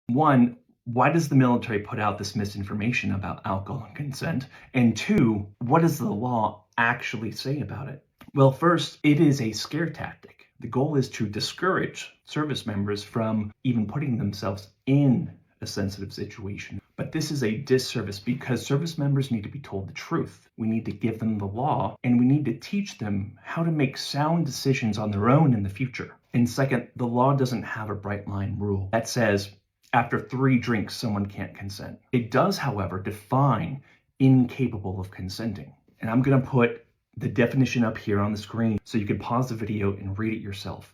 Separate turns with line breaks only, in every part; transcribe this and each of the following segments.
One, why does the military put out this misinformation about alcohol and consent? And two, what does the law actually say about it? Well, first, it is a scare tactic. The goal is to discourage service members from even putting themselves in a sensitive situation. But this is a disservice because service members need to be told the truth. We need to give them the law, and we need to teach them how to make sound decisions on their own in the future. And second, the law doesn't have a bright line rule that says after 3 drinks, someone can't consent. It does, however, define incapable of consenting. And I'm going to put the definition up here on the screen so you can pause the video and read it yourself.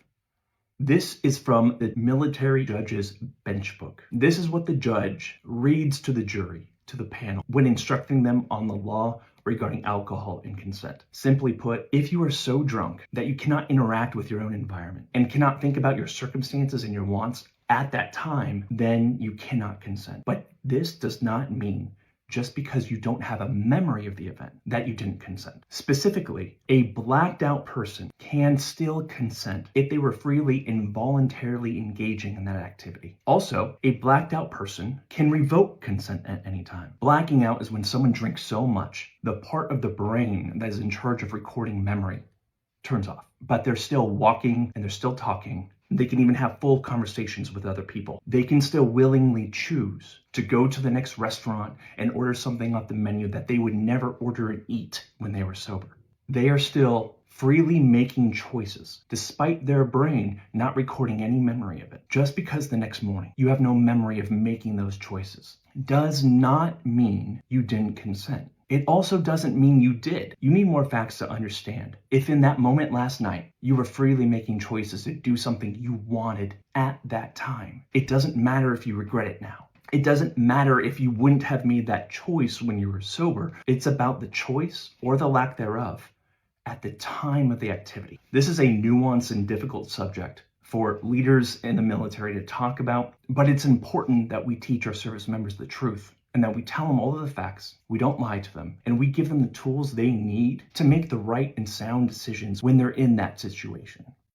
This is from the military judge's bench book. This is what the judge reads to the jury, to the panel, when instructing them on the law regarding alcohol and consent. Simply put, if you are so drunk that you cannot interact with your own environment and cannot think about your circumstances and your wants at that time, then you cannot consent. But this does not mean just because you don't have a memory of the event that you didn't consent. Specifically, a blacked out person can still consent if they were freely and voluntarily engaging in that activity. Also, a blacked out person can revoke consent at any time. Blacking out is when someone drinks so much, the part of the brain that is in charge of recording memory turns off, but they're still walking and they're still talking. They can even have full conversations with other people. They can still willingly choose to go to the next restaurant and order something off the menu that they would never order and eat when they were sober. They are still freely making choices, despite their brain not recording any memory of it. Just because the next morning you have no memory of making those choices does not mean you didn't consent. It also doesn't mean you did. You need more facts to understand. If in that moment last night, you were freely making choices to do something you wanted at that time, it doesn't matter if you regret it now. It doesn't matter if you wouldn't have made that choice when you were sober. It's about the choice or the lack thereof at the time of the activity. This is a nuanced and difficult subject for leaders in the military to talk about, but it's important that we teach our service members the truth and that we tell them all of the facts, we don't lie to them, and we give them the tools they need to make the right and sound decisions when they're in that situation.